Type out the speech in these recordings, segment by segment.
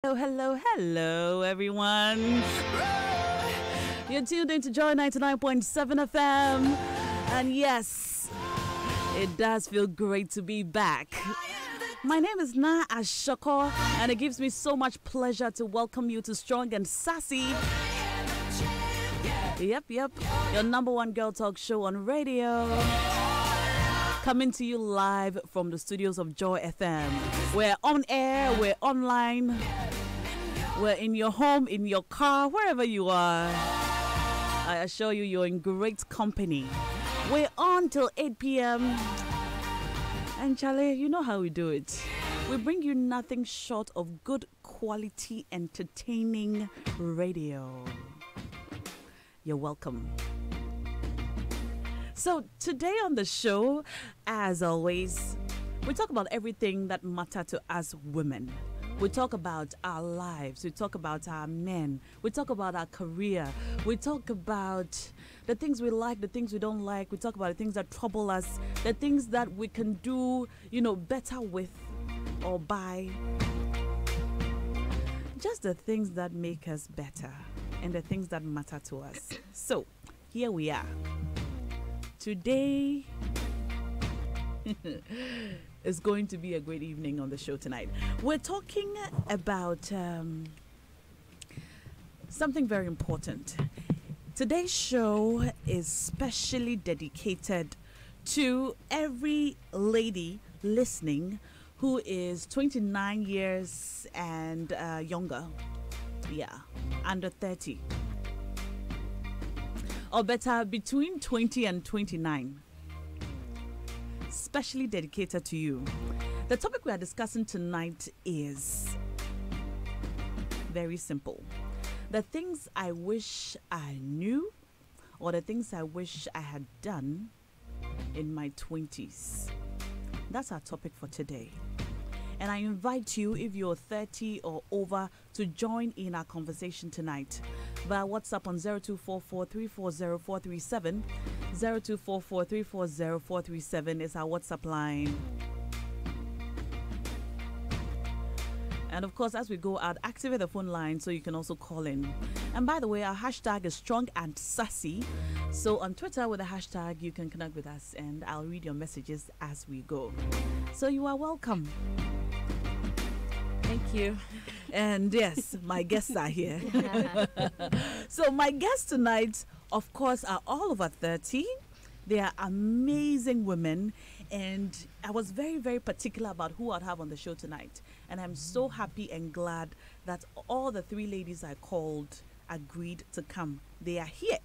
Hello, hello, hello, everyone. You're tuned in to Joy 99.7 FM. And yes, it does feel great to be back. My name is Na Ashoko, and it gives me so much pleasure to welcome you to Strong and Sassy. Yep, your number one girl talk show on radio. Coming to you live from the studios of Joy FM. We're on air, we're online, we're in your home, in your car, wherever you are. I assure you, you're in great company. We're on till 8 p.m. And Charlie, you know how we do it. We bring you nothing short of good quality, entertaining radio. You're welcome. So today on the show, as always, we talk about everything that matters to us women. We talk about our lives. We talk about our men. We talk about our career. We talk about the things we like, the things we don't like. We talk about the things that trouble us, the things that we can do, better with or by. Just the things that make us better and the things that matter to us. So here we are. Today is going to be a great evening on the show tonight. We're talking about something very important. Today's show is specially dedicated to every lady listening who is 29 years and younger. Yeah, under 30. Or better, between 20 and 29. Specially dedicated to you. The topic we are discussing tonight is very simple. The things I wish I knew, or the things I wish I had done in my 20s. That's our topic for today. And I invite you, if you're 30 or over, to join in our conversation tonight via WhatsApp on 0244-340-437. 0244-340-437 is our WhatsApp line. And of course, as we go out, activate the phone line so you can also call in. And by the way, our hashtag is Strong and Sassy. So on Twitter with the hashtag, you can connect with us and I'll read your messages as we go. So you are welcome. Thank you. And yes, my guests are here. So my guests tonight, of course, are all over 30. They are amazing women. And I was very, very particular about who I'd have on the show tonight. And I'm so happy and glad that all the three ladies I called agreed to come. They are here.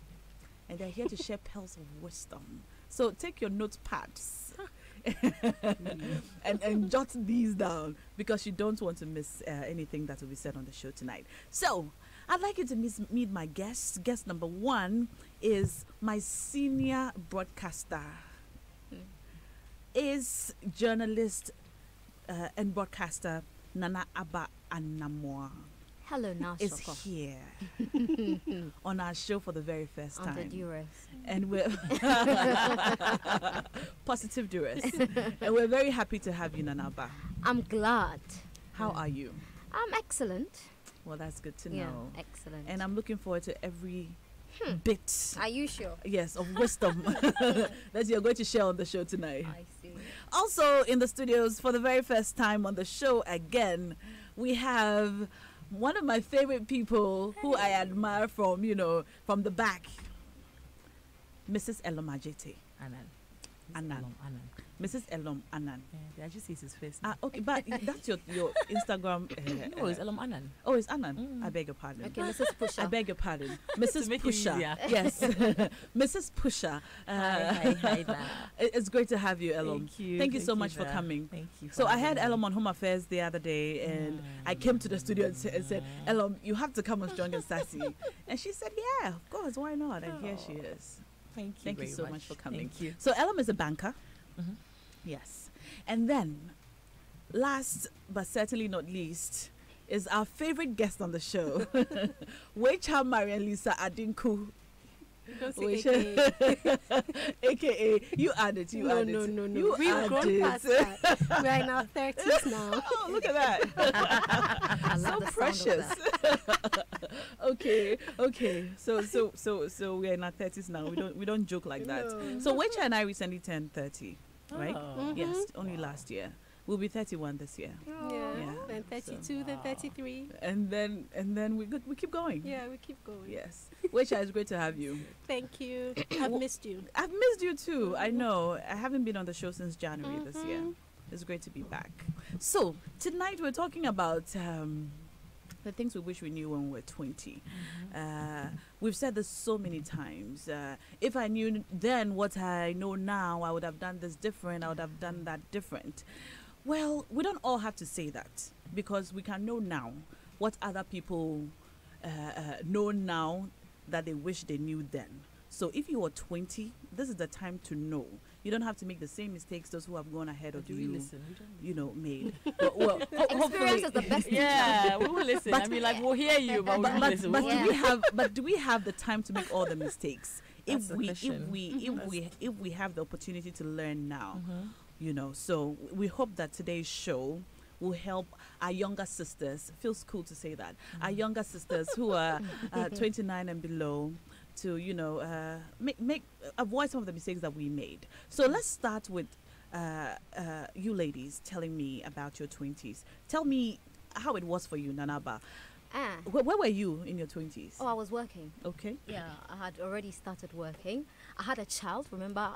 And they're here to share pearls of wisdom. So take your notepads. and jot these down because you don't want to miss anything that will be said on the show tonight. So I'd like you to meet my guest. Guest number one is my senior broadcaster, is journalist and broadcaster Nana Aba Anamoa. Hello, Nashoko. Is here on our show for the very first time. Under duress. And we're positive duress. And we're very happy to have you, Nanaba. I'm glad. How are you? I'm excellent. Well, that's good to Yeah, know. excellent. And I'm looking forward to every bit. Are you sure? Yes, of wisdom that you're going to share on the show tonight. I see. Also in the studios for the very first time on the show again, we have one of my favorite people who I admire from the back, Mrs. Elom Ajete. Anan. Mrs. Elom Anan. Yeah, I just see his face. Okay, but that's your Instagram. No, it's Elom Anan. Oh, it's Anan. I beg your pardon. Okay, Mrs. Pusha. I beg your pardon. Mrs. make it Pusha. easier. Yes. Mrs. Pusha. Hi there. It's great to have you, Elom. Thank you. Thank you so much for there. coming. Thank you. So I had Elom on Home Affairs the other day, and I came to the studio and said, Elom, you have to come on Strong and Sassy. And she said, yeah, of course, why not? And here she is. Thank you. Thank you very so much for coming. Thank you. So Elom is a banker. Mm-hmm. Yes. And then, last but certainly not least, is our favorite guest on the show, Wecha Marian Lisa Adinku. Don't say Which AKA. AKA you add it. You No, add no, it. no, no. You We've add grown it. past that. We're in our 30s now. Oh, look at that. I So love the precious. sound of that. Okay. So we're in our 30s now. We don't joke like that. No. So Wecha and I recently turned 30, right? Oh. Yes, only last year. We'll be 31 this year. Yeah. Yeah. Then 32, then 33. And then we keep going. Yeah, we keep going. Yes. Wecha, it's great to have you. Thank you. I've missed you. I've missed you too. I know. I haven't been on the show since January this year. It's great to be back. So tonight we're talking about the things we wish we knew when we were 20. We've said this so many times. If I knew then what I know now, I would have done this different. I would have done that different. Well, we don't all have to say that, because we can know now what other people know now that they wish they knew then. So if you were 20, this is the time to know. You don't have to make the same mistakes those who have gone ahead of Do we you, listen? We don't you know, made. Well, Experience is the best teacher. Yeah, we will listen. I mean, like, we'll hear you, but we but, will but, listen. but We do won't- we have do we have the time to make all the mistakes? That's the question. If we have the opportunity to learn now, you know. So we hope that today's show will help our younger sisters. Feels cool to say that. Our younger sisters who are 29 and below, to, you know, make avoid some of the mistakes that we made. So let's start with you ladies telling me about your 20s. Tell me how it was for you, Nanaba. Ah. Where were you in your 20s? Oh, I was working. Okay. Yeah, I had already started working. I had a child. Remember,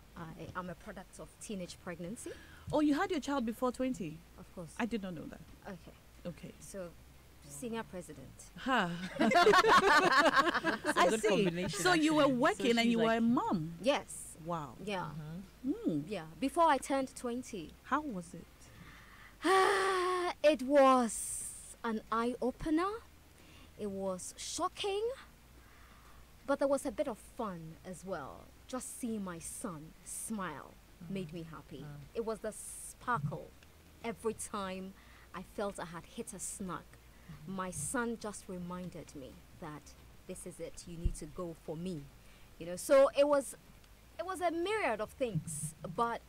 I'm a product of teenage pregnancy. Oh, you had your child before 20? Of course. I did not know that. Okay. Okay. So, senior president. Ha. It's a I good see. combination, So you were actually. working So and she's you were like- a mom. Yes. Wow. Yeah. Mm. Yeah. Before I turned 20. How was it? It was an eye opener. It was shocking, but there was a bit of fun as well. Just seeing my son smile made me happy. It was the sparkle every time I felt I had hit a snag. My son just reminded me that this is it. You need to go for me, you know. So it was a myriad of things, but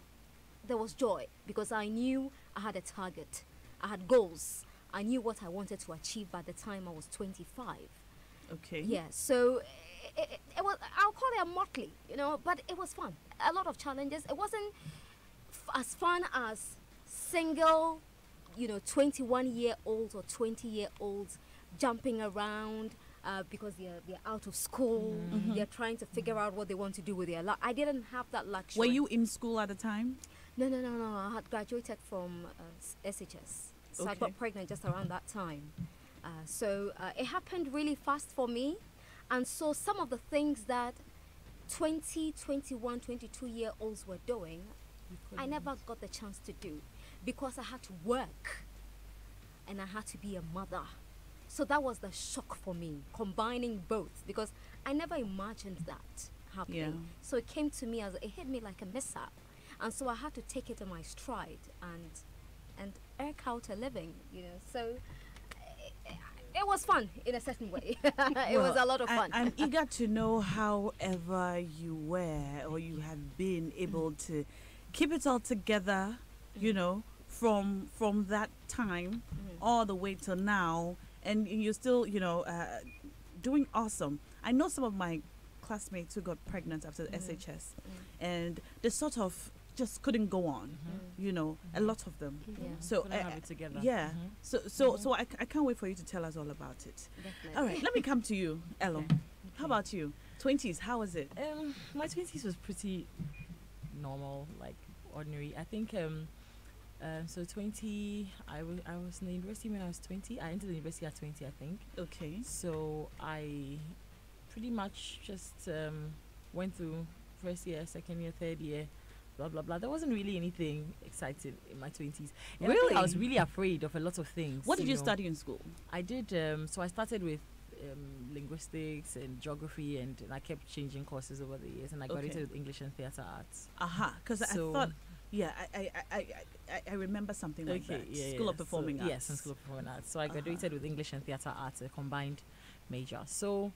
there was joy because I knew I had a target. I had goals. I knew what I wanted to achieve by the time I was 25. Okay. Yeah, so it was, I'll call it a motley, you know, but it was fun. A lot of challenges. It wasn't as fun as single, you know, 21-year-olds or 20-year-olds jumping around because they're out of school. They're trying to figure out what they want to do with their life. I didn't have that luxury. Were you in school at the time? No. I had graduated from SHS. So I Okay. got pregnant just around that time. So it happened really fast for me. And so some of the things that 20, 21, 22-year-olds were doing, I never got the chance to do because I had to work and I had to be a mother. So that was the shock for me, combining both, because I never imagined that happening. Yeah. So it came to me it hit me like a mishap. And so I had to take it in my stride and eke out a living, you know. So it was fun in a certain way. It was a lot of fun. I'm eager to know however you were or you have been able to keep it all together, you know, from that time all the way till now, and you're still, you know, doing awesome. I know some of my classmates who got pregnant after the SHS, and they sort of just couldn't go on, you know, a lot of them. Yeah, So Couldn't have it together. yeah, so I can't wait for you to tell us all about it. definitely. All right, let me come to you, Elo. Okay. How about you? 20s, how was it? My 20s was pretty normal, like ordinary. I think so 20 I was in the university when I was 20. I entered the university at 20, I think. Okay. So I pretty much just went through first year, second year, third year, blah blah blah. There wasn't really anything exciting in my 20s. And I think I Really? was really afraid of a lot of things. What did you know. study in school? I did. So I started with linguistics and geography, and I kept changing courses over the years. And I graduated Okay. with English and theatre arts. Aha, because I So- thought, yeah, I remember something like that. School of Performing so, Arts. Yes, in School of Performing Arts. So I graduated with English and theatre arts, a combined major. So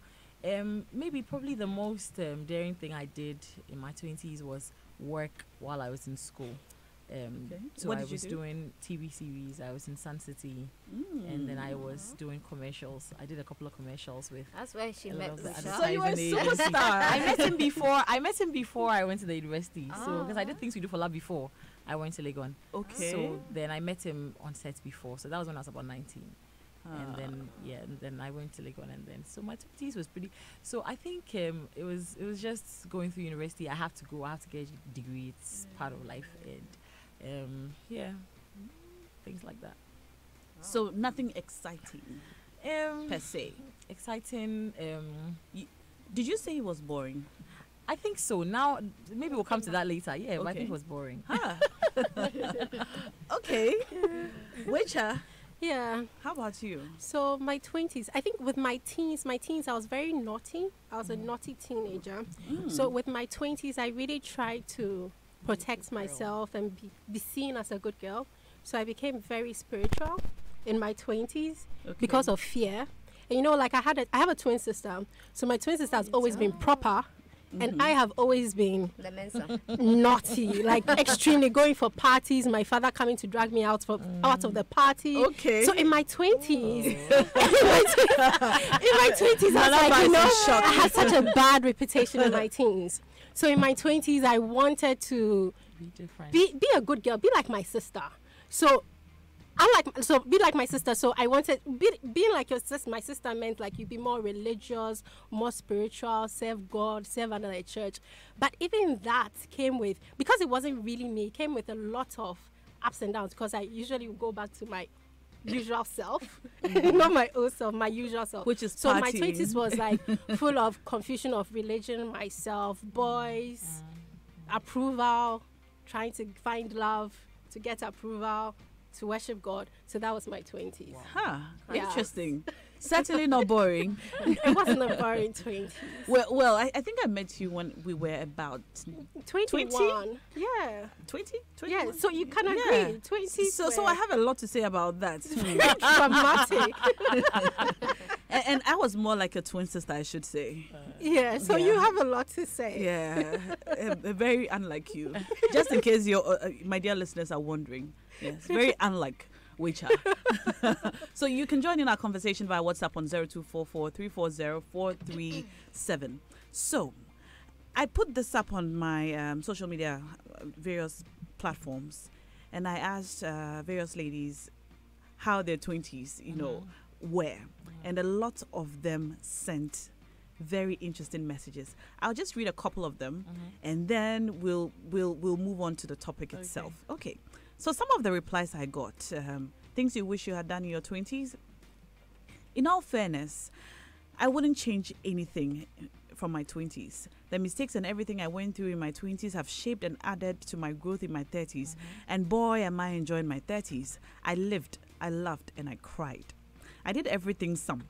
Maybe probably the most daring thing I did in my 20s was work while I was in school. So What I did you was do? doing TV series. I was in Sun City, and then I was doing commercials. I did a couple of commercials with. That's where she a lot met of the Usha. So you were a advertising agencies. superstar. I met him before. I met him before I went to the university. So because I Ah. did things we do for love before I went to Legon. Okay. So then I met him on set before. So that was when I was about 19. And Ah. then I went to Legon, and then so my 20s was pretty. So I think it was just going through university. I have to go. I have to get a degree. It's part of life, and things like that. So nothing exciting per se. Exciting. Did you say it was boring? I think so. Now maybe we'll come to that later. Yeah, but I Okay. think it was boring. Huh. Okay. Witcher, Yeah. how about you? So my 20s, I think with my teens, I was very naughty. I was a naughty teenager. So with my 20s, I really tried to protect myself and be seen as a good girl. So I became very spiritual in my 20s Okay. because of fear. And you know, like I have a twin sister. So my twin sister has always been proper. And I have always been The Mensa. naughty, like extremely going for parties. My father coming to drag me out of the party. Okay. So in my 20s, in my 20s, I was Nana like, you is know, in shock. I had such a bad reputation in my teens. So in my 20s, I wanted to Be different. be a good girl, be like my sister. So be like my sister. So I wanted being like your sister. My sister meant like you be more religious, more spiritual, serve God, serve under the church. But even that came with, because it wasn't really me, it came with a lot of ups and downs, because I usually would go back to my usual self, not my old self, my usual self. Which is so my partying. 20s was like full of confusion of religion, myself, boys, approval, trying to find love, to get approval, to worship God. So that was my 20s. Huh. Yeah. Interesting. Certainly not boring. It wasn't a boring 20s. Well, I think I met you when we were about 21. Yeah. 20? Yeah. So you can Yeah. agree. 20s. So I have a lot to say about that. dramatic. and I was more like a twin sister, I should say. Yeah. So Yeah. you have a lot to say. Yeah, very unlike you. Just in case my dear listeners are wondering. Yes, very unlike Witcher. So you can join in our conversation via WhatsApp on 0244340437. So I put this up on my social media, various platforms, and I asked various ladies how their 20s, were. And a lot of them sent very interesting messages. I'll just read a couple of them, and then we'll move on to the topic itself. Okay. So some of the replies I got, things you wish you had done in your 20s. In all fairness, I wouldn't change anything from my 20s. The mistakes and everything I went through in my 20s have shaped and added to my growth in my 30s. And boy, am I enjoying my 30s. I lived, I loved, and I cried. I did everything some.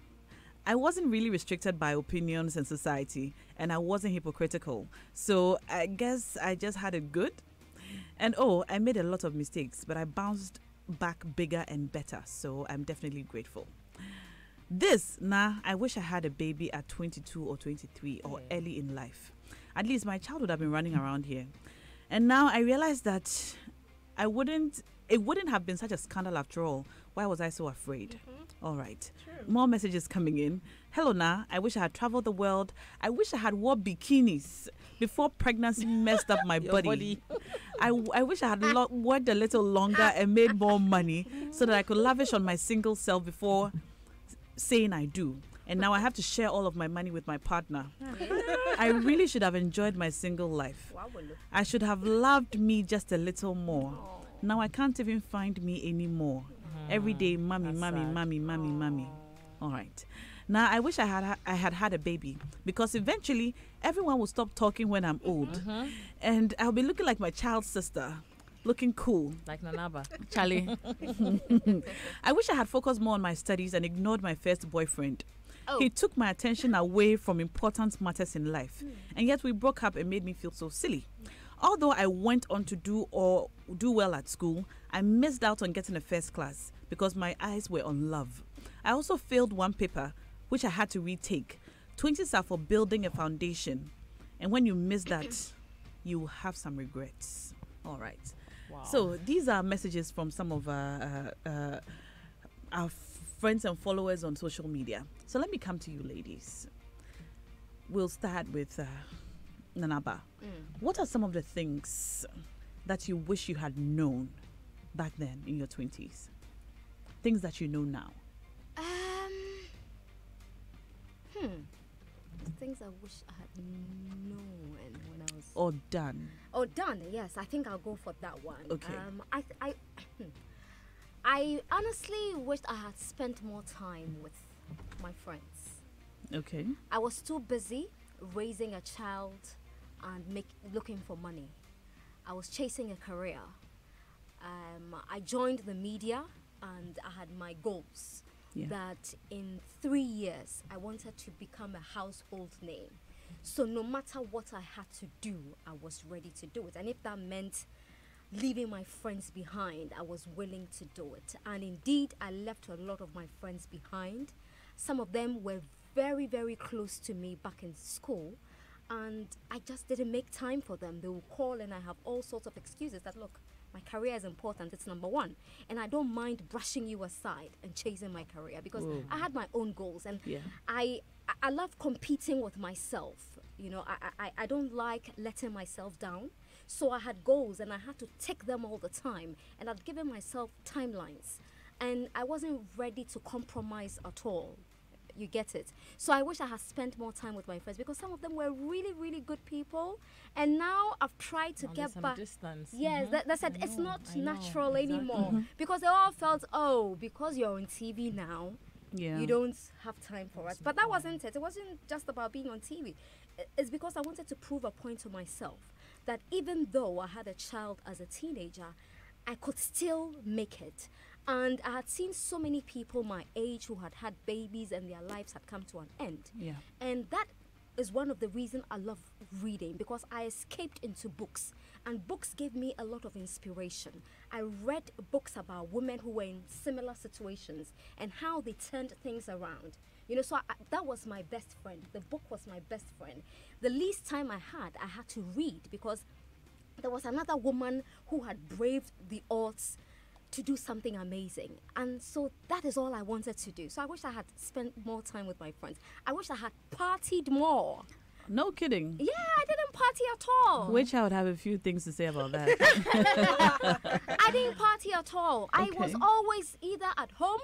I wasn't really restricted by opinions and society, and I wasn't hypocritical. So I guess I just had it good. And I made a lot of mistakes, but I bounced back bigger and better. So I'm definitely grateful. I wish I had a baby at 22 or 23 or early in life. At least my child would have been running around here. And now I realize that it wouldn't have been such a scandal after all. Why was I so afraid? All right. More messages coming in. Hello, Na. I wish I had traveled the world. I wish I had wore bikinis before pregnancy messed up my body. I wish I had worked a little longer and made more money so that I could lavish on my single self before saying I do. And now I have to share all of my money with my partner. I really should have enjoyed my single life. I should have loved me just a little more. Now I can't even find me anymore. Every day, mommy, That's mommy, sad. mommy, mommy, mommy. All right. Now I wish I had a baby, because eventually everyone will stop talking when I'm old, and I'll be looking like my child's sister, looking cool. Like Nanaba. Charlie. I wish I had focused more on my studies and ignored my first boyfriend. He took my attention away from important matters in life, and yet we broke up and made me feel so silly. Although I went on to do well at school, I missed out on getting a first class because my eyes were on love. I also failed one paper, which I had to retake. 20s are for building a foundation, and when you miss that, you will have some regrets. All right. Wow. So these are messages from some of our friends and followers on social media. So let me come to you, ladies. We'll start with Nanaba. What are some of the things that you wish you had known back then in your 20s? Things that you know now. Things I wish I had known when I was Or done. Oh, done. Yes, I think I'll go for that one. Okay. I honestly wished I had spent more time with my friends. Okay. I was too busy raising a child and looking for money. I was chasing a career. I joined the media and I had my goals. Yeah. That in 3 years I wanted to become a household name. So no matter what I had to do, I was ready to do it. And if that meant leaving my friends behind, I was willing to do it. And indeed, I left a lot of my friends behind. Some of them were very, very close to me back in school. And I just didn't make time for them. They will call and I have all sorts of excuses that, look, my career is important. It's number one. And I don't mind brushing you aside and chasing my career because Whoa. I had my own goals. And Yeah. I love competing with myself. You know, I don't like letting myself down. So I had goals and I had to tick them all the time. And I'd given myself timelines. And I wasn't ready to compromise at all. You get it? So I wish I had spent more time with my friends because some of them were really, really good people. And now I've tried to Now get there's some back. distance. Yes, that said, I it's know, not I know, natural exactly. anymore. Because they all felt, oh, because you're on TV now, Yeah. you don't have time for us. But that wasn't it. It wasn't just about being on TV. It's because I wanted to prove a point to myself that even though I had a child as a teenager, I could still make it. And I had seen so many people my age who had had babies and their lives had come to an end. Yeah. And that is one of the reasons I love reading because I escaped into books. And books gave me a lot of inspiration. I read books about women who were in similar situations and how they turned things around. You know, so that was my best friend. The book was my best friend. The least time I had to read because there was another woman who had braved the odds to do something amazing. And so that is all I wanted to do. So I wish I had spent more time with my friends. I wish I had partied more. No kidding. Yeah, I didn't party at all. Which I would have a few things to say about that. I didn't party at all. I was Okay. always either at home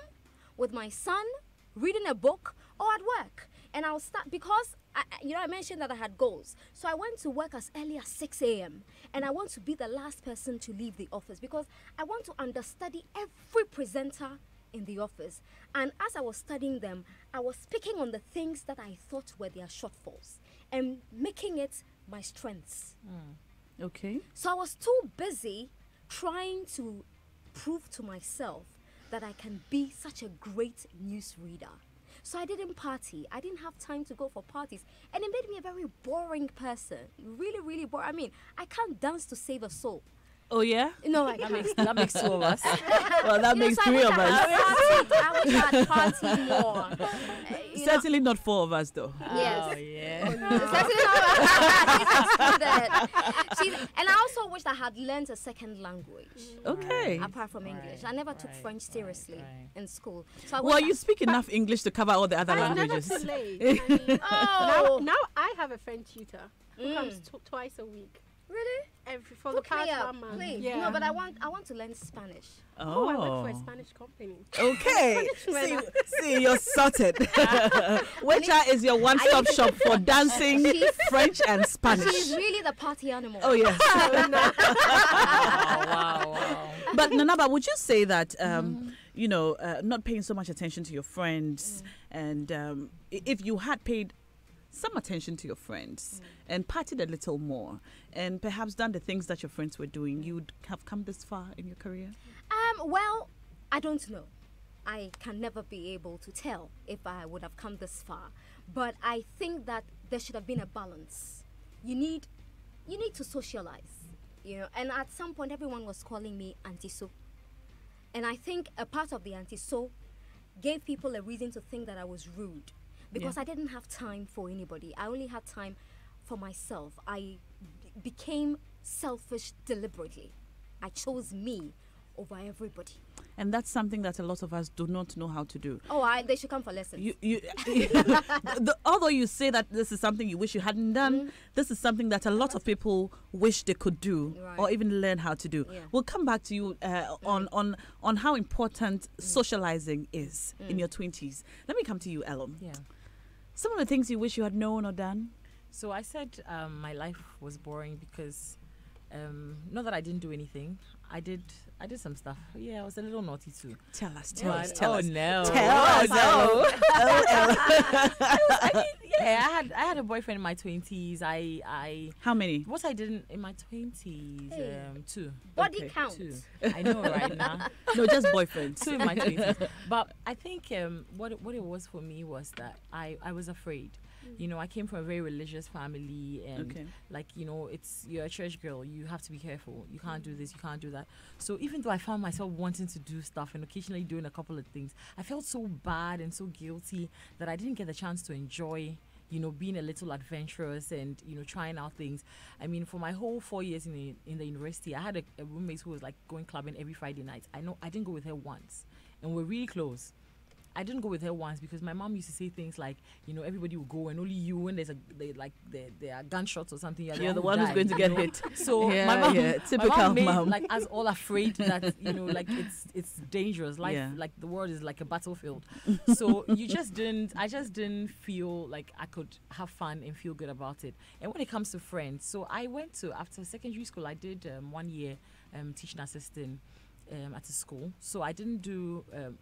with my son, reading a book, or at work. And I'll start because I mentioned that I had goals. So I went to work as early as 6 a.m. And I want to be the last person to leave the office because I want to understudy every presenter in the office. And as I was studying them, I was picking on the things that I thought were their shortfalls and making it my strengths. Okay. So I was too busy trying to prove to myself that I can be such a great newsreader. So I didn't party. I didn't have time to go for parties. And it made me a very boring person. Really, really boring. I mean, I can't dance to save a soul. Oh, yeah? No, I That can't. makes two of us. Well, that You know, makes so I three wish of I us. had partied. I wish I had partied more. You know, Certainly not four of us, though. Yes. Oh, yeah. She's excluded. And I also wish I had learned a second language Okay. apart from English. I never took French seriously right. in school. So I Well, wish you speak enough English to cover all the other It's never languages. too late. I mean, Oh, now I have a French tutor who comes twice a week. really? For the Hook me past up, 1 month. please. Yeah. No, but I want to learn Spanish. Oh, I work for a Spanish company. Okay. Spanish See, you're sorted. Which is your one-stop shop for dancing, She's- French, and She's Spanish. really the party animal. Oh, yes. Wow. But Nanaba, would you say that not paying so much attention to your friends, and if you had paid some attention to your friends and partied a little more, and perhaps done the things that your friends were doing, you'd have come this far in your career? Well, I don't know. I can never be able to tell if I would have come this far. But I think that there should have been a balance. You need to socialize, And at some point, everyone was calling me Auntie So. And I think a part of the Auntie So gave people a reason to think that I was rude. because I didn't have time for anybody. I only had time for myself. I became selfish deliberately. I chose me over everybody. And that's something that a lot of us do not know how to do. Oh, they should come for lessons. Although you say that this is something you wish you hadn't done, this is something that a lot of people wish they could do, or even learn how to do. Yeah. We'll come back to you on how important socializing is in your 20s. Let me come to you, Ellen. Yeah. Some of the things you wish you had known or done. So I said my life was boring because not that I didn't do anything. I did some stuff. Yeah, I was a little naughty too. Tell us. Oh no. Tell us. I mean, yeah, I had a boyfriend in my 20s. I How many? what I did in my 20s, Hey. 2. Body Okay, count. 2. I know right now. No, just boyfriends. 2 in my 20s. But I think what it was for me was that I was afraid. You know, I came from a very religious family, and Okay. like, you know, you're a church girl, you have to be careful, you can't do this, you can't do that. So even though I found myself wanting to do stuff and occasionally doing a couple of things, I felt so bad and so guilty that I didn't get the chance to enjoy, you know, being a little adventurous and, you know, trying out things. I mean, for my whole 4 years in the university, I had a roommate who was like going clubbing every Friday night. I know I didn't go with her once, and we're really close. I didn't go with her once because my mom used to say things like, you know, everybody will go and only you, when there are gunshots or something, You're the one who's going to get hit. So Yeah, my mom, yeah, typical my mom made mom. like us all afraid that, you know, like it's dangerous. Life, Yeah. like the world is like a battlefield. So I just didn't feel like I could have fun and feel good about it. And when it comes to friends, so I went to, after secondary school, I did 1 year teaching assistant at a school. So I didn't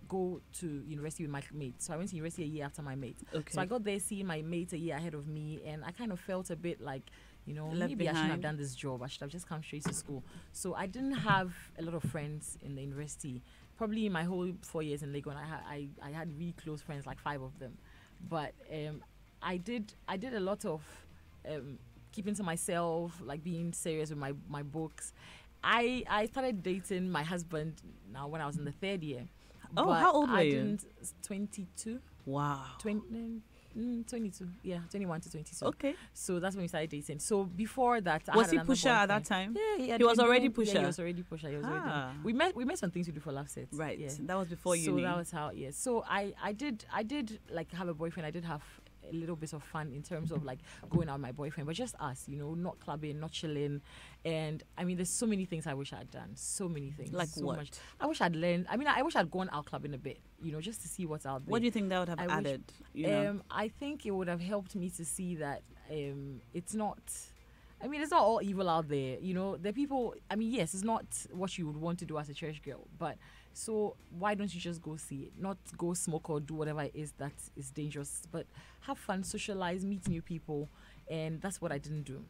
go to university with my mates. So I went to university a year after my mate. Okay. So I got there seeing my mates a year ahead of me, and I kind of felt a bit like, you know, Left maybe I shouldn't have behind. done this job. I should have just come straight to school. So I didn't have a lot of friends in the university. Probably in my whole 4 years in Legon, I had really close friends, like 5 of them. But I did a lot of keeping to myself, like being serious with my books. I started dating my husband now when I was in the 3rd year. Oh, But how old were I you? didn't, 22. Wow. 22. Yeah, 21 to 22. Okay. So that's when we started dating. So before that, I Was had he another pusher at that boyfriend. time? Yeah, He was already Yeah, pusher. he was already pusher. He was already. Ah. We met some things to do for Love Sets. Right. Yeah. That was before So uni. that was how. Yeah. So I did like have a boyfriend. I did have a little bit of fun in terms of like going out with my boyfriend, but just us, you know, not clubbing, not chilling. And I mean, there's so many things I wish I'd done. So many things. Like so what? much. I wish I'd learned. I mean, I wish I'd gone out clubbing a bit, you know, just to see what's out there. What do you think that would have I wish- added? You know? I think it would have helped me to see that it's not. I mean, it's not all evil out there. You know, the people. I mean, yes, it's not what you would want to do as a church girl, but so why don't you just go see it? Not go smoke or do whatever it is that is dangerous, but have fun, socialize, meet new people, and that's what I didn't do.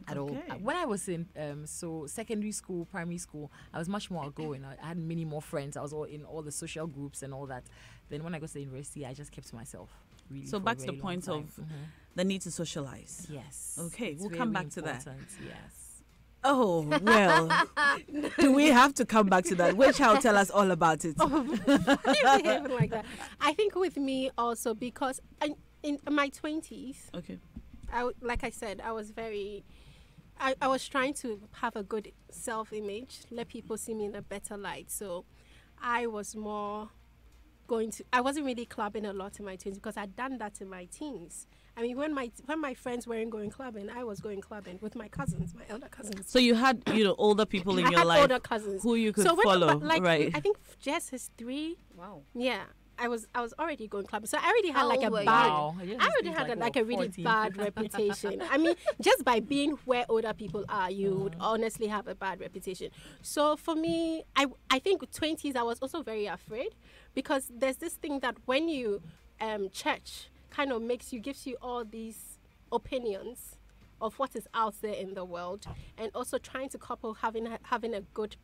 At all. Okay. When I was in so secondary school, primary school, I was much more outgoing. I had many more friends. I was all in all the social groups and all that. Then when I got to university, I just kept to myself. Really. So for a back to the very long point time. of the need to socialize. Yes. Okay, It's we'll come very back to that. important, Yes. Oh, well. Do we have to come back to that? Which will tell us all about it. Behaving like that. I think with me also because in my 20s, Okay. like I said, I was I was trying to have a good self-image, let people see me in a better light. So I was more I wasn't really clubbing a lot in my 20s because I'd done that in my teens. I mean, when my friends weren't going clubbing, I was going clubbing with my cousins, my elder cousins. So you had, older people in I your had life older cousins who you could so when, follow, but, like, right? I think Jess is 3. Wow. Yeah, I was already going clubbing, so I already had How like a old were you? bad. Wow. I already had like a really bad reputation. I mean, just by being where older people are, you would honestly have a bad reputation. So for me, I think 20s, I was also very afraid because there's this thing that when you church kind of gives you all these opinions of what is out there in the world, and also trying to couple having a good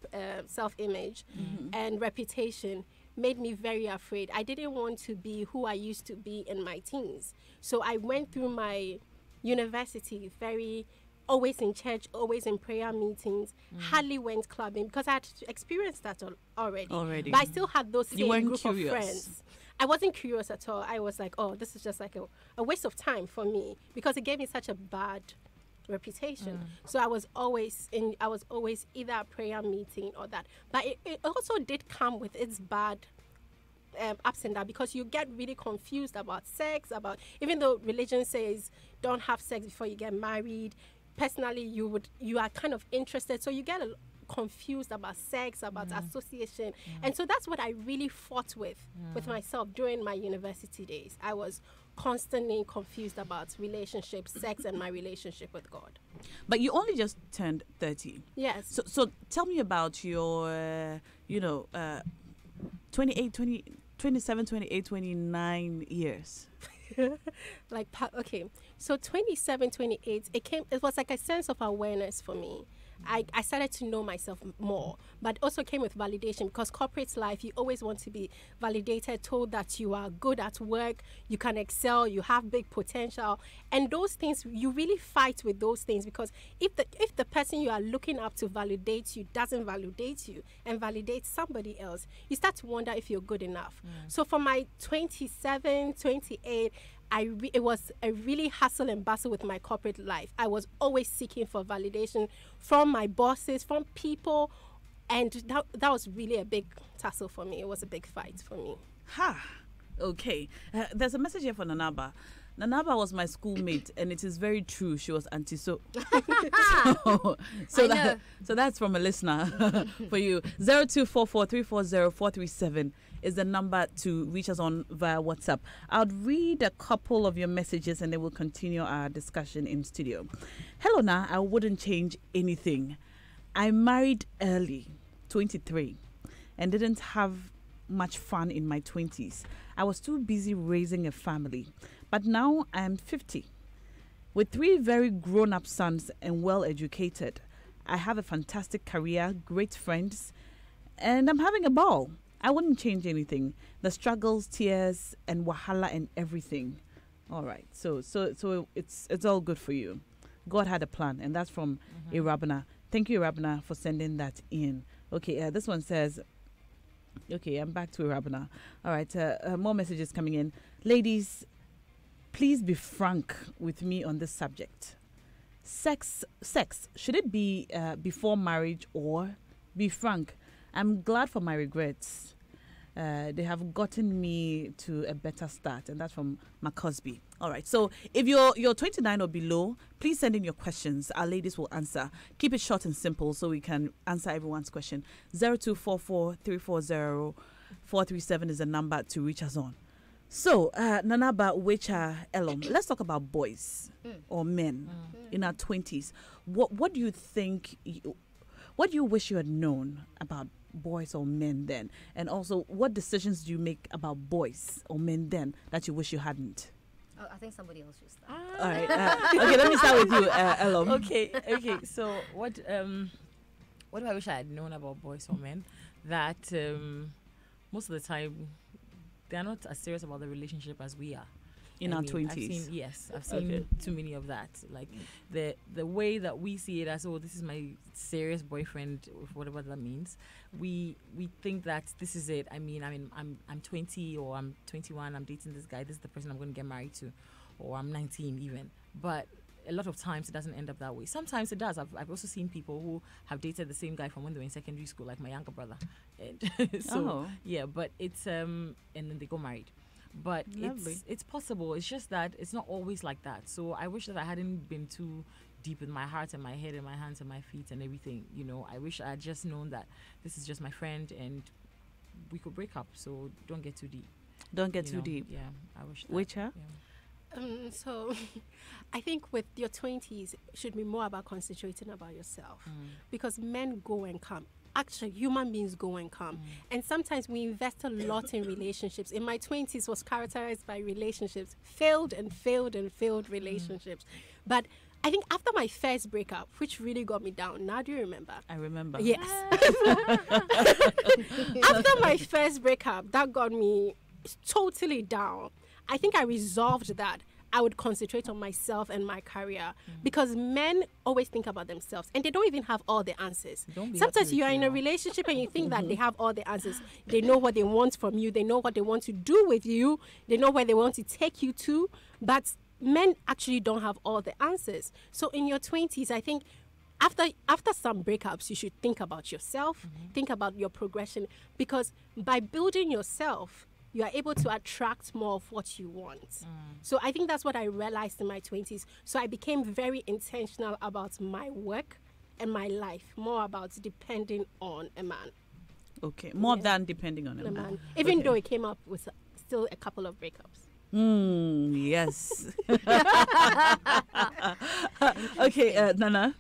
self-image and reputation made me very afraid. I didn't want to be who I used to be in my teens. So I went through my university always in church, always in prayer meetings, hardly went clubbing because I had experienced that already. Already. But I still had those You same weren't group curious. of friends. I wasn't curious at all. I was like, oh, this is just like a waste of time for me because it gave me such a bad reputation. So I was always either a prayer meeting or that. But it also did come with its bad ups and downs because you get really confused about sex, about even though religion says don't have sex before you get married. Personally, you are kind of interested, so you get confused about sex, about association, and so that's what I really fought with myself during my university days. I was constantly confused about relationships, sex, and my relationship with God. But you only just turned 30. Yes. So tell me about your, 27, 28, 29 years. Okay, so 27, 28, it was like a sense of awareness for me. I started to know myself more, but also came with validation because corporate life, you always want to be validated, told that you are good at work, you can excel, you have big potential, and those things, you really fight with those things because if the person you are looking up to validates you doesn't validate you and validates somebody else, you start to wonder if you're good enough. So for my 27, 28, it was a really hustle and bustle with my corporate life. I was always seeking for validation from my bosses, from people, and that was really a big tussle for me. It was a big fight for me. Okay. There's a message here for Nanaba. Nanaba was my schoolmate, and it is very true. She was anti-so. So that's from a listener for you. 0244340437 is the number to reach us on via WhatsApp. I'll read a couple of your messages, and then we'll continue our discussion in studio. Hello, Na. I wouldn't change anything. I married early, 23, and didn't have much fun in my 20s. I was too busy raising a family. But now I am 50. With 3 very grown-up sons and well-educated, I have a fantastic career, great friends, and I'm having a ball. I wouldn't change anything. The struggles, tears, and wahala and everything. All right. So it's all good for you. God had a plan, and that's from Irabna. Thank you, Irabna, for sending that in. Okay, this one says, okay, I'm back to Irabna. All right, more messages coming in. Ladies, please be frank with me on this subject. Sex, should it be before marriage or be frank? I'm glad for my regrets. They have gotten me to a better start, and that's from McCosby. All right, so if you're 29 or below, please send in your questions. Our ladies will answer. Keep it short and simple so we can answer everyone's question. 0244340437 is the number to reach us on. So, Nanaba Wecha Elom, let's talk about boys or men in our 20s. What do you think? What do you wish you had known about boys or men then? And also, what decisions do you make about boys or men then that you wish you hadn't? Oh, I think somebody else should start. All right. Okay, let me start with you, Elom. Okay. So what do I wish I had known about boys or men? That most of the time they're not as serious about the relationship as we are. In our 20s. I've seen too many of that. Like the way that we see it as, oh, this is my serious boyfriend, whatever that means. We think that this is it. I'm 20 or I'm 21. I'm dating this guy. This is the person I'm going to get married to, or I'm 19 even. But a lot of times it doesn't end up that way. Sometimes it does. I've also seen people who have dated the same guy from when they were in secondary school, like my younger brother. And but it's and then they go married. But it's possible. It's just that it's not always like that. So I wish that I hadn't been too deep in my heart and my head and my hands and my feet and everything. I wish I had just known that this is just my friend and we could break up. So don't get too deep. Don't get too deep. Yeah, I wish that. Wecha? Yeah. So I think with your 20s, it should be more about concentrating about yourself because men go and come. Actually, human beings go and come. And sometimes we invest a lot in relationships. In my 20s was characterized by relationships, failed relationships. But I think after my first breakup, which really got me down, now do you remember? I remember. Yes. After my first breakup, that got me totally down. I think I resolved that. I would concentrate on myself and my career, because men always think about themselves and they don't even have all the answers. Don't be Sometimes happy you with are in you. a relationship and you think that they have all the answers. They know what they want from you. They know what they want to do with you. They know where they want to take you to. But men actually don't have all the answers. So in your 20s, I think after some breakups, you should think about yourself, think about your progression, because by building yourself, you are able to attract more of what you want. So I think that's what I realized in my 20s. So I became very intentional about my work and my life, more about depending on a man. Okay, more than depending on a man. Even Okay. though it came up with still a couple of breakups. Yes. Okay, Nana.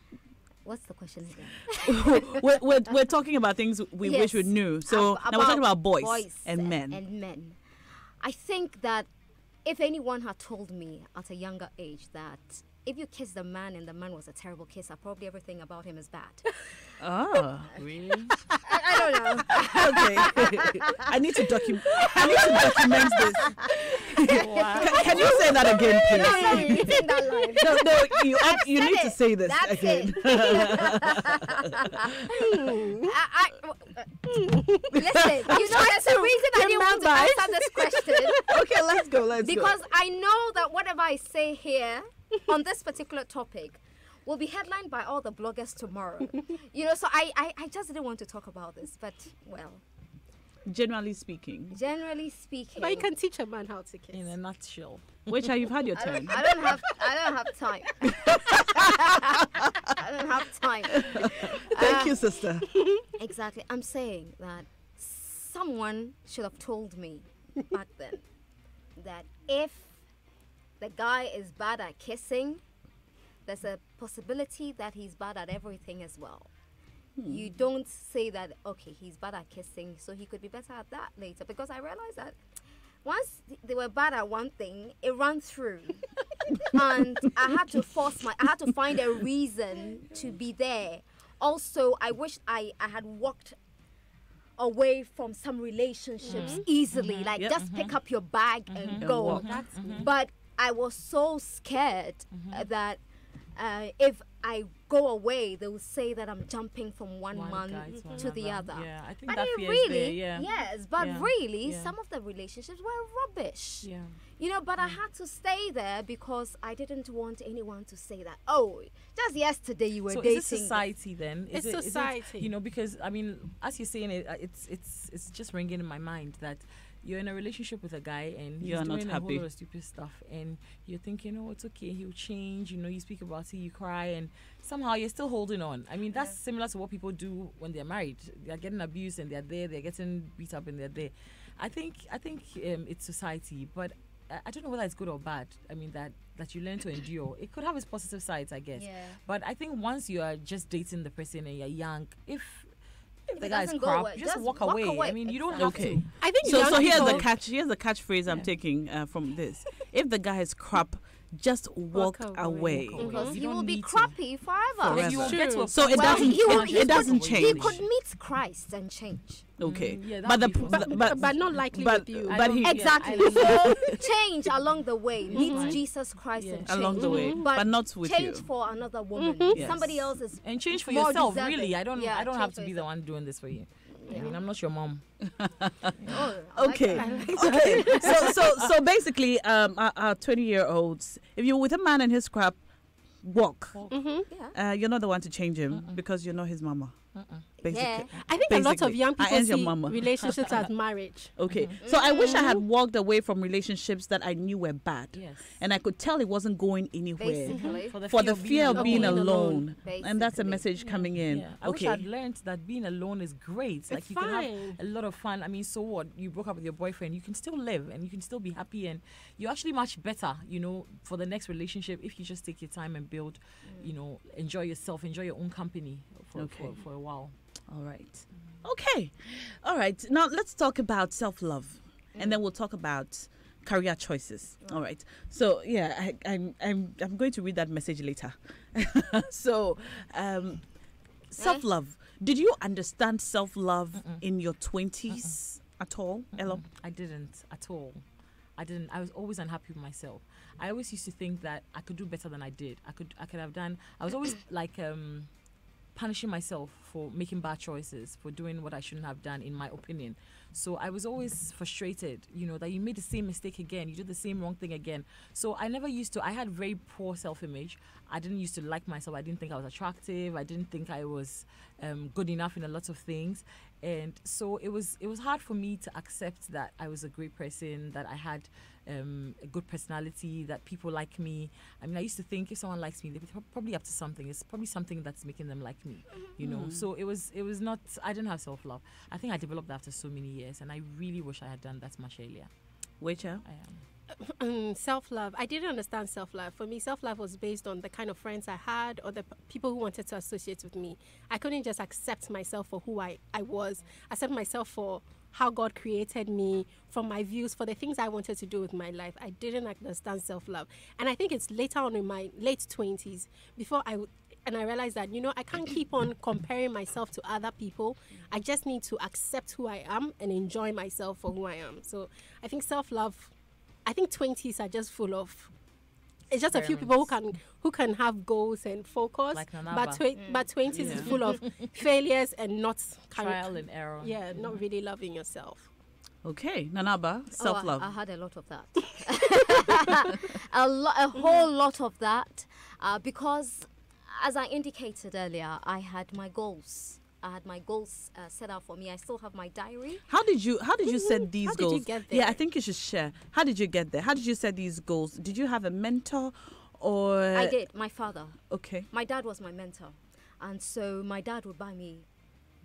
What's the question again? we're talking about things we wish we Yes. knew. So now we're talking about boys and men. And men. I think that if anyone had told me at a younger age that if you kissed a man and the man was a terrible kisser, probably everything about him is bad. Ah, Really? I don't know. okay. I need to document this. Can you say that again, No, please? no, repeating that live. No, you need to it. say this That's again. Listen, you know, there's a reason I didn't want to answer this question. Okay, let's go. Because I know that whatever I say here on this particular topic will be headlined by all the bloggers tomorrow. You know, so I just didn't want to talk about this. But, well, Generally speaking, generally speaking, But you can teach a man how to kiss. In a nutshell. which you've had your turn. I don't have time. I don't have time. Thank you, sister. Exactly. I'm saying that someone should have told me back then that if the guy is bad at kissing, there's a possibility that he's bad at everything as well. You don't say that, okay, he's bad at kissing, so he could be better at that later. Because I realized that once they were bad at one thing, it ran through. And I had to find a reason to be there. Also, I wish I had walked away from some relationships easily. Like, Yep. just pick up your bag and And go. walk. That's me. But I was so scared that if I go away, they will say that I'm jumping from one man guy to the another. other. Yeah, I think But that it fear really, is there, yeah. yes, but Yeah, really, yeah. some of the relationships were rubbish. Yeah. You know, but I had to stay there because I didn't want anyone to say that, oh, just yesterday you were So dating. is it society then? It's is society. you know, because I mean, as you're saying it, it's just ringing in my mind that you're in a relationship with a guy and You he's are not doing a happy. whole lot of stupid stuff, and you're thinking, oh, it's okay, he'll change. You know, you speak about it, you cry, and somehow you're still holding on. I mean, that's similar to what people do when they're married. They're getting abused and they're there. They're getting beat up and they're there. I think it's society, but I don't know whether it's good or bad. I mean, that you learn to endure. It could have its positive sides, I guess. Yeah. But I think once you are just dating the person and you're young, if the it guy is doesn't go crap, well, just just walk walk away. away. I mean, you don't Okay. have to. I think So young here's the people- catch. Here's the catchphrase I'm taking from this. If the guy is crap, just walk away. away. Walk away. Because You he don't will be need to. crappy forever. Forever. You will get to a So point it where doesn't. you can't It just doesn't walk away. He change. could meet Christ and change. Okay. Yeah, but the that'd be but not likely but with you. I but don't- he yeah, Exactly. I So change along the way. Meet Mhm. Jesus Christ Yeah. and change. along the way, but not with change you. for another woman. Yes. Somebody else is and change for more yourself. deserving. Really, I don't Yeah, have change to for be the yourself. one doing this for you. I Yeah. mean, I'm not your mom. Oh, I like Okay. that. Okay. So basically, our 20-year-olds, if you're with a man and his crap, walk. Yeah. You're not the one to change him because you're not his mama. Basically. Yeah. I think a lot of Basically, young I people am your see mama. relationships as marriage. Okay. So I wish I had walked away from relationships that I knew were bad. Yes. And I could tell it wasn't going anywhere. Basically. For the fear of being alone. Basically. And that's a message coming in. Yeah. I wish Okay. I'd learned that being alone is great. Like It's you can have fine. a lot of fun. I mean, so what? You broke up with your boyfriend. You can still live and you can still be happy, and you're actually much better, you know, for the next relationship if you just take your time and build, you know, enjoy yourself, enjoy your own company for a while. All right. Okay. All right. Now let's talk about self-love, and then we'll talk about career choices. All right. So yeah, I'm going to read that message later. So, self-love. Did you understand self-love in your 20s at all, Elo? I didn't at all. I was always unhappy with myself. I always used to think that I could do better than I did. I could have done. I was always like punishing myself for making bad choices, for doing what I shouldn't have done, in my opinion. So I was always frustrated, that you made the same mistake again, you did the same wrong thing again. So I never used to. I had very poor self-image. I didn't used to like myself. I didn't think I was attractive. I didn't think I was good enough in a lot of things. And so it was hard for me to accept that I was a great person, that I had a good personality, that people like me. I mean, I used to think if someone likes me, they're probably up to something. It's probably something that's making them like me, So it was not. I didn't have self-love. I think I developed that after so many years, and I really wish I had done that much earlier. Waiter? I am. Self-love. I didn't understand self-love. For me, self-love was based on the kind of friends I had or the people who wanted to associate with me. I couldn't just accept myself for who I was. Accept myself for how God created me, for my views, for the things I wanted to do with my life. I didn't understand self-love. And I think it's later on in my late 20s before I realized that, I can't keep on comparing myself to other people. I just need to accept who I am and enjoy myself for who I am. So I think self-love, I think 20s are just full of, it's just a few people who can have goals and focus. Like but 20s is full of failures and not trial and error. Yeah, not really loving yourself. Okay, Nanaba, self-love. I had a lot of that. A whole lot of that, because as I indicated earlier, I had my goals. Set out for me. I still have my diary. How did you set these How goals? did you get there? Yeah, I think you should share. How did you get there? How did you set these goals? Did you have a mentor or? I did. My father. Okay. My dad was my mentor. And so my dad would buy me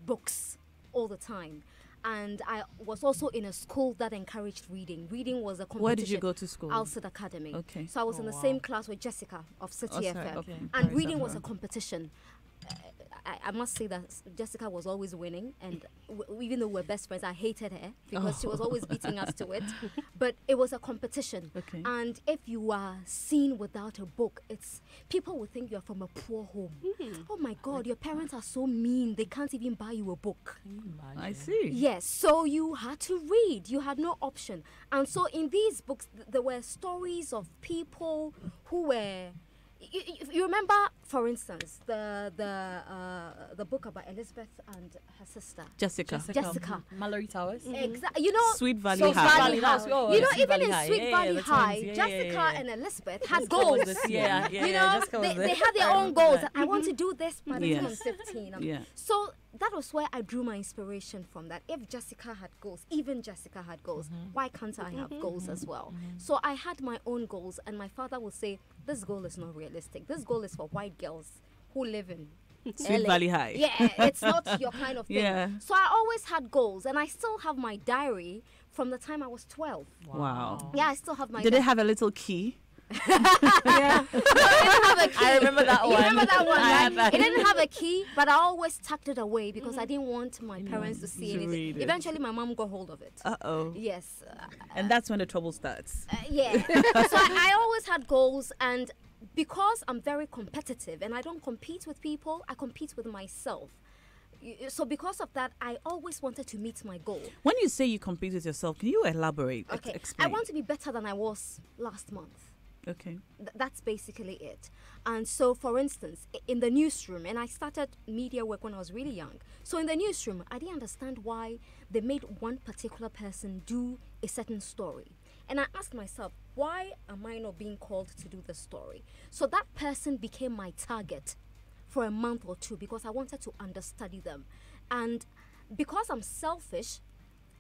books all the time. And I was also in a school that encouraged reading. Reading was a competition. Where did you go to school? Alcid Academy. Okay. So I was in the same class with Jessica of City FM. Okay. And reading was a competition. I must say that Jessica was always winning, and even though we're best friends, I hated her because she was always beating us to it. But it was a competition. Okay. And if you are seen without a book, people will think you're from a poor home. Oh my God, your parents are so mean, they can't even buy you a book. Can you imagine? I see. Yes, so you had to read. You had no option. And so in these books, there were stories of people who were... You remember, for instance, the book about Elizabeth and her sister Jessica. Mallory Towers. Exactly. Sweet Valley Sweet High. Valley High. Sweet Even Valley in High. Sweet Valley the High, twins. Jessica and Elizabeth had Jessica was goals. Jessica was They had their own goals. I want to do this by the time I'm Yes. 15. Yeah. So that was where I drew my inspiration from. That if Jessica had goals, even Jessica had goals, why can't I have goals as well? So I had my own goals, and my father would say, this goal is not realistic. This goal is for white girls who live in Sweet LA. Valley High. Yeah, it's not your kind of thing. Yeah. So I always had goals, and I still have my diary from the time I was 12. Wow. Yeah, I still have my Did diary. it have a little key? I remember that You one. remember that one, I had right? that. It didn't have a key, but I always tucked it away because I didn't want my parents to see to anything. read it. Eventually, my mom got hold of it. Uh-oh. Yes. And that's when the trouble starts. Yeah. So I always had goals, and because I'm very competitive and I don't compete with people, I compete with myself. So because of that, I always wanted to meet my goal. When you say you compete with yourself, can you elaborate? Okay. Explain. I want to be better than I was last month. Okay. That's basically it. And so, for instance, in the newsroom, and I started media work when I was really young. So in the newsroom, I didn't understand why they made one particular person do a certain story. And I asked myself, why am I not being called to do the story? So that person became my target for a month or two because I wanted to understudy them. And because I'm selfish,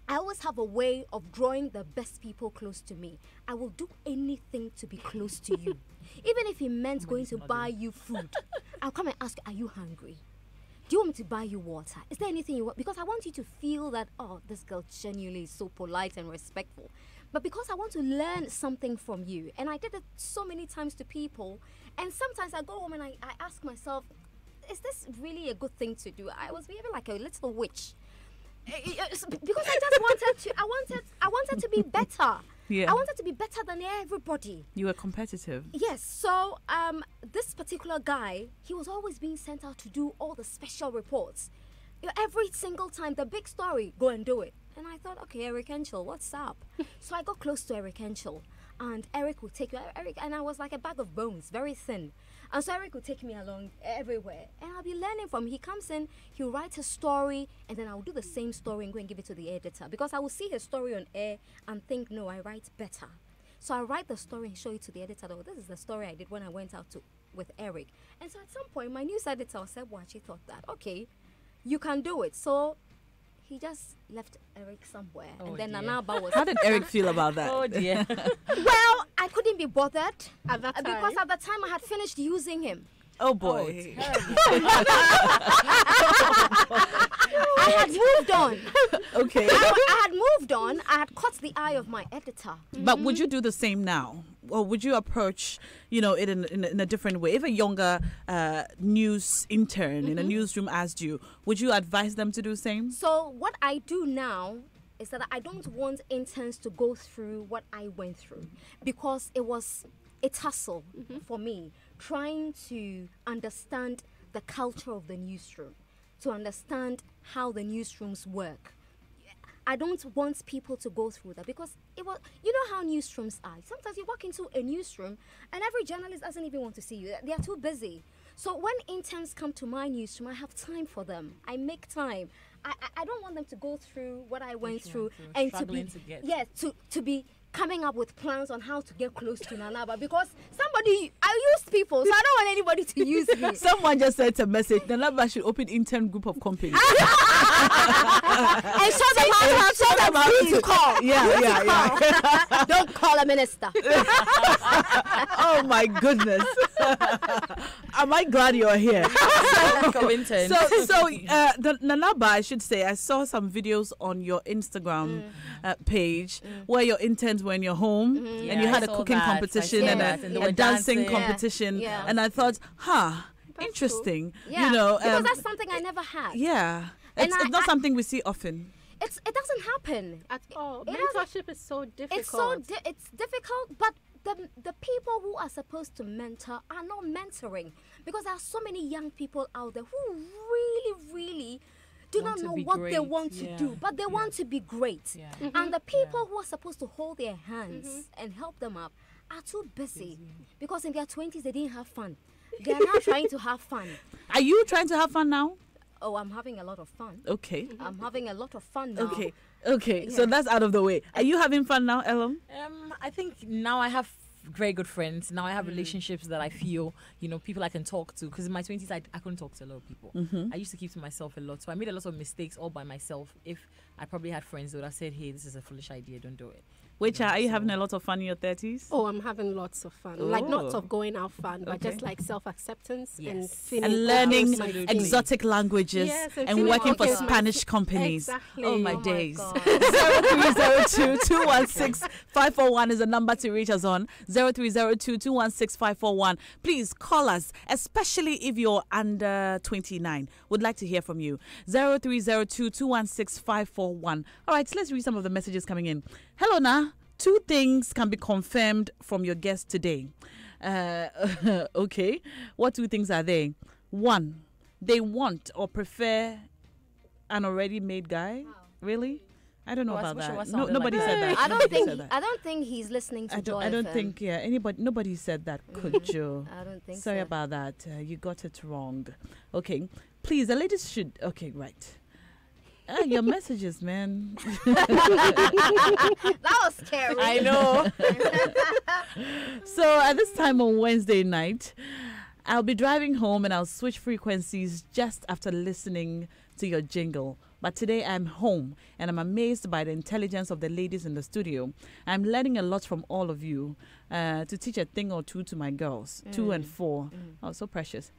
I always have a way of drawing the best people close to me. I will do anything to be close to you. Even if it meant going to buy you food. I'll come and ask, are you hungry? Do you want me to buy you water? Is there anything you want? Because I want you to feel that, oh, this girl genuinely is so polite and respectful. But because I want to learn something from you. And I did it so many times to people. And sometimes I go home and I ask myself, is this really a good thing to do? I was behaving like a little witch. Because I just I wanted to be better. Yeah. I wanted to be better than everybody. You were competitive. Yes, so this particular guy, he was always being sent out to do all the special reports. Every single time, the big story, go and do it. And I thought, okay, Eric Henschel, what's up? So I got close to Eric Henschel, and Eric would take me. And I was like a bag of bones, very thin. And so Eric would take me along everywhere, and I'll be learning from him. He comes in, he'll write a story, and then I'll do the same story and go and give it to the editor, because I will see his story on air and think, no, I write better. So I write the story and show it to the editor. Oh, this is the story I did when I went out with Eric. And so at some point, my news editor said, well, she thought that, okay, you can do it. So he just left Eric somewhere. Oh, and then dear. Nana Abba was... How did Eric feel about that? Oh dear. Well, I couldn't be bothered. At that time. Because at the time I had finished using him. Oh boy. I had moved on. Okay. I had moved on. I had caught the eye of my editor. But would you do the same now? Or would you approach, it in a different way? If a younger news intern in a newsroom asked you, would you advise them to do the same? So what I do now is that I don't want interns to go through what I went through, because it was a tussle for me, trying to understand the culture of the newsroom, to understand how the newsrooms work. I don't want people to go through that, because it was, you know how newsrooms are. Sometimes you walk into a newsroom and every journalist doesn't even want to see you. They are too busy. So when interns come to my newsroom, I have time for them. I make time. I don't want them to go through what I went through and to be to be coming up with plans on how to get close to Nanaba, because I use people, so I don't want anybody to use me. Someone just sent a message. Nanaba should open intern group of companies. And show them how to call. Yeah. Don't call a minister. Oh my goodness. Am I glad you're here? So the Nanaba, I should say, I saw some videos on your Instagram page where your interns were in your home and you had a cooking competition and a dancing competition. Yeah. And I thought, interesting. Cool. Yeah. Because that's something I never had. Yeah. And It's not something we see often. It doesn't happen At all. It Mentorship is so difficult. It's difficult, but the people who are supposed to mentor are not mentoring, because there are so many young people out there who really, really do not know what they want to do, but they want to be great. Yeah. And the people who are supposed to hold their hands and help them up are too busy, because in their 20s they didn't have fun. They are now trying to have fun. Are you trying to have fun now? Oh, I'm having a lot of fun. Okay. I'm having a lot of fun now. Okay. So Yeah. that's out of the way. Are you having fun now, Ellen? I think now I have very good friends. Now I have relationships that I feel, people I can talk to. Because in my 20s, I couldn't talk to a lot of people. I used to keep to myself a lot. So I made a lot of mistakes all by myself. If I probably had friends that would have said, hey, this is a foolish idea, don't do it. Wait, are you having a lot of fun in your 30s? Oh, I'm having lots of fun. Like, not Oh. of going out fun, but Okay. just like self-acceptance and Yes. feeling And learning Absolutely. exotic languages Yes, and feeling working for okay. Spanish companies. Exactly. Oh my Oh my days. God. 0302-216-541 is the number to reach us on. 0302-216-541. Please call us, especially if you're under 29. Would like to hear from you. 0302-216-541. All right, so let's read some of the messages coming in. Hello, Na. 2 things can be confirmed from your guest today. Okay. What 2 things are they? 1, they want or prefer an already made guy. Really? I don't know Oh, I about wish it that. was No, sounding nobody like said that. that. I Nobody said I don't think he's listening to Joy I don't FM. think. Yeah. Nobody said that. Could you? I don't think Sorry so. about that. You got it wrong. Okay. Please, the ladies should. Okay, right. Your messages, man. That was scary. I know. So at this time on Wednesday night, I'll be driving home and I'll switch frequencies just after listening to your jingle. But today I'm home and I'm amazed by the intelligence of the ladies in the studio. I'm learning a lot from all of you to teach a thing or two to my girls, 2 and 4. Oh, so precious.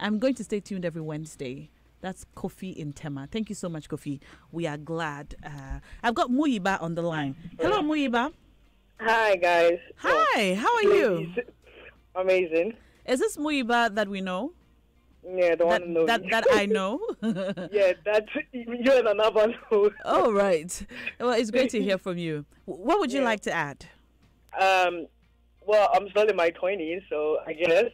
I'm going to stay tuned every Wednesday. That's Kofi in Tema. Thank you so much, Kofi. We are glad. I've got Muyiba on the line. Hello, Muyiba. Hi, guys. Hi, how are you? Ladies. Amazing. Is this Muyiba that we know? Yeah, the one knows. That I know? Yeah, that's you and another know. Oh, right. Well, it's great to hear from you. What would you like to add? Well, I'm still in my 20s, so I guess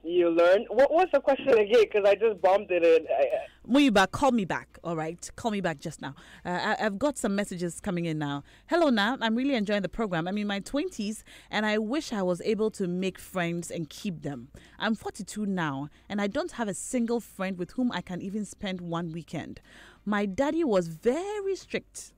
you learn. What's the question again? Because I just bumped it in. Muyiba, call me back. All right, call me back just now. I've got some messages coming in now. Hello, Nat. I'm really enjoying the program. I'm in my 20s, and I wish I was able to make friends and keep them. I'm 42 now, and I don't have a single friend with whom I can even spend one weekend. My daddy was very strict,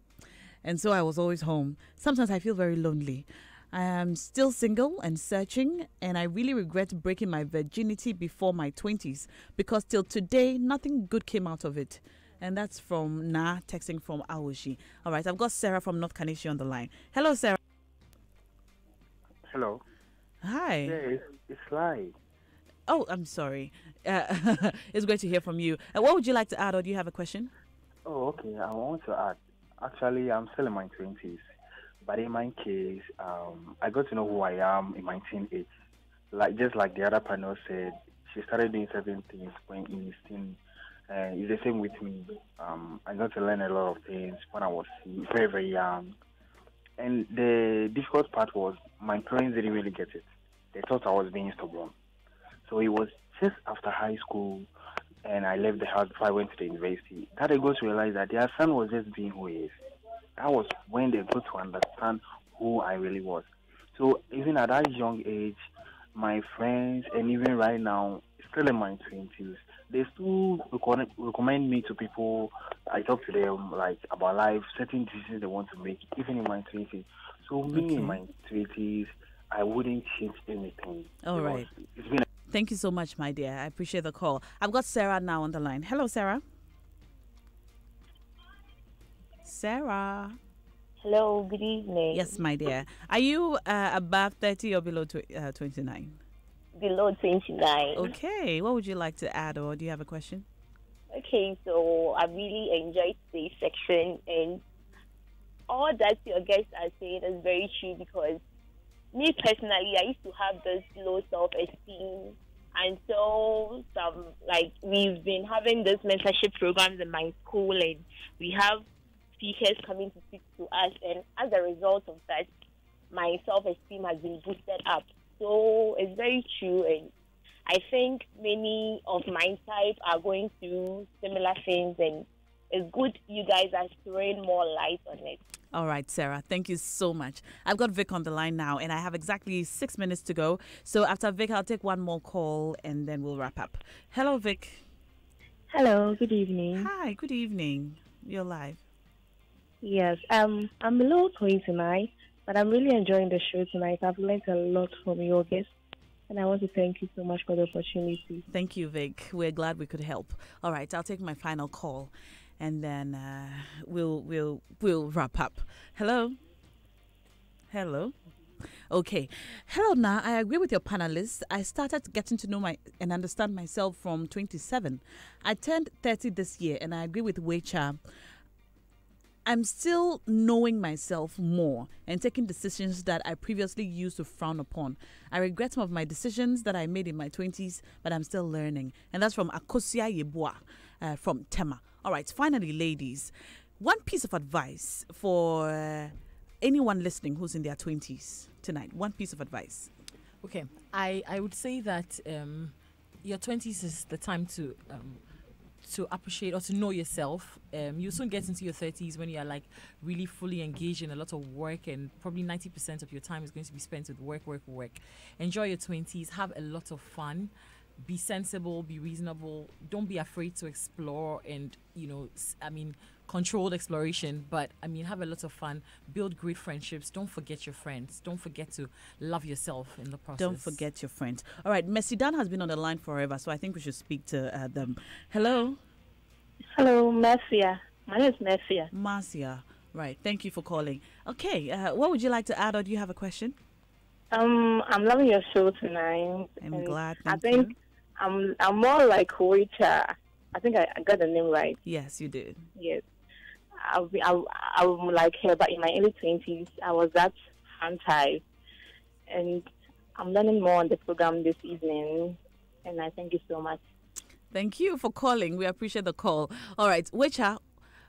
and so I was always home. Sometimes I feel very lonely. I am still single and searching, and I really regret breaking my virginity before my 20s because till today, nothing good came out of it. And that's from Na, texting from Aoshi. All right, I've got Sarah from North Kaneshie on the line. Hello, Sarah. Hello. Hi. Yeah, it's Lai. Oh, I'm sorry. It's great to hear from you. What would you like to add, or do you have a question? Oh, okay. I want to add. Actually, I'm still in my 20s. But in my case, I got to know who I am in my teenage. Just like the other panel said, she started doing certain things when in his teen. It's the same with me. I got to learn a lot of things when I was very, very young. And the difficult part was my parents didn't really get it. They thought I was being stubborn. So it was just after high school and I left the house before I went to the university that I got to realize that their son was just being who he is. That was when they got to understand who I really was. So even at that young age, my friends, and even right now, still in my 20s, they still recommend me to people. I talk to them like about life, certain decisions they want to make, even in my 20s. So me in my 20s, I wouldn't change anything. All right. It's been Thank you so much, my dear. I appreciate the call. I've got Sarah now on the line. Hello, Sarah. Sarah. Hello, good evening. Yes, my dear. Are you above 30 or below 29? Below 29. Okay. What would you like to add, or do you have a question? Okay, so I really enjoyed today's section, and all that your guests are saying is very true because me personally, I used to have this low self-esteem, and so we've been having this mentorship programs in my school, and we have speakers coming to speak to us, and as a result of that, my self-esteem has been boosted up. So it's very true, and I think many of my type are going through similar things, and it's good you guys are throwing more light on it. All right, Sarah, thank you so much. I've got Vic on the line now, and I have exactly 6 minutes to go. So after Vic, I'll take one more call, and then we'll wrap up. Hello, Vic. Hello, good evening. Hi, good evening. You're live. Yes, I'm below 29, but I'm really enjoying the show tonight. I've learned a lot from your guests, and I want to thank you so much for the opportunity. Thank you, Vic. We're glad we could help. All right, I'll take my final call, and then we'll wrap up. Hello. Okay. Hello, Na. I agree with your panelists. I started getting to know and understand myself from 27. I turned 30 this year, and I agree with Wecha. I'm still knowing myself more and taking decisions that I previously used to frown upon. I regret some of my decisions that I made in my 20s, but I'm still learning. And that's from Akosia Yeboah from Tema. All right, finally, ladies, one piece of advice for anyone listening who's in their 20s tonight. One piece of advice. Okay, I would say that your 20s is the time to appreciate or to know yourself. You soon get into your 30s when you are like really fully engaged in a lot of work, and probably 90% of your time is going to be spent with work. Enjoy your 20s, have a lot of fun, be sensible, be reasonable, don't be afraid to explore and, controlled exploration, but have a lot of fun, build great friendships, don't forget your friends, don't forget to love yourself in the process. Don't forget your friends. All right, Messidan has been on the line forever, so I think we should speak to them. Hello. Marcia. My name is Marcia. Right, thank you for calling. Okay, what would you like to add, or do you have a question? I'm loving your show tonight. I'm glad. I think I'm more like Hoicha. I think I got the name right. Yes, you did. Yes. I'm like her, but in my early 20s, I was that fan type. And I'm learning more on the program this evening. And I thank you so much. Thank you for calling. We appreciate the call. All right, Wecha,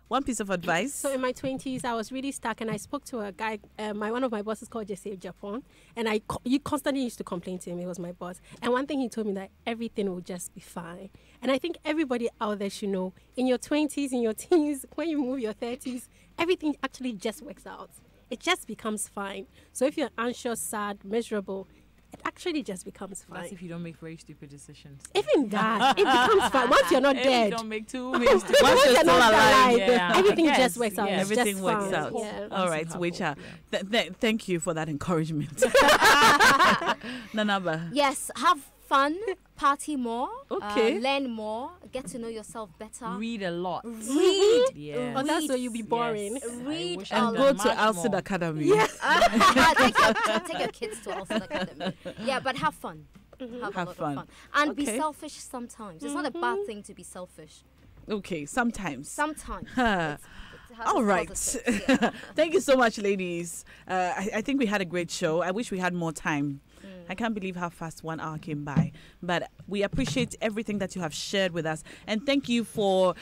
one piece of advice. So in my 20s, I was really stuck, and I spoke to a guy. One of my bosses called Jesse Japan, and he constantly used to complain to him. He was my boss, and one thing he told me that everything will just be fine. And I think everybody out there should know, in your 20s, in your teens, when you move your 30s, everything actually just works out. It just becomes fine. So if you're anxious, sad, miserable, it actually just becomes fine. That's if you don't make very stupid decisions. Even that, it becomes fine. Once you're not If dead. you don't make too many stupid Once you're Once still not alive, yeah. everything Yes, just works out. yeah. It's everything just works fine. out. Yeah. All right, Have Wicha. hope, Thank you for that encouragement. Nanaba. Yes, have fun, party more, Okay. learn more, get to know yourself better. Read a lot. Read. Yeah. Oh, that's where you'll be boring. Yes. I Read wish a I'd And done go to much Alcid more. Academy. Take your kids to Alfred Academy. Yeah, but have fun. Have a lot fun. of fun. And be Okay. selfish sometimes. It's not a bad thing to be selfish. Okay, sometimes. Sometimes. Huh. It has All its right. positives, yeah. Thank you so much, ladies. I think we had a great show. I wish we had more time. I can't believe how fast 1 hour came by. But we appreciate everything that you have shared with us. And thank you for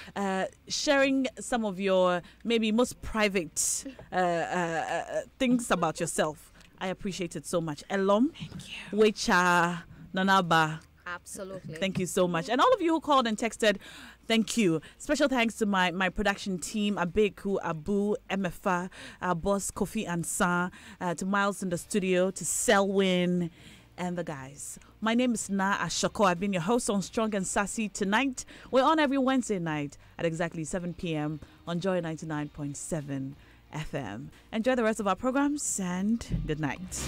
sharing some of your maybe most private things about yourself. I appreciate it so much. Elom, Wicha, Nanaba, Absolutely. thank you so much. And all of you who called and texted, thank you. Special thanks to my production team, Abeku, Abu, MFA, our boss, Kofi Ansan, to Miles in the studio, to Selwyn, and the guys. My name is Na Ashoko. I've been your host on Strong and Sassy tonight. We're on every Wednesday night at exactly 7 p.m. on Joy 99.7 FM. Enjoy the rest of our programs and good night.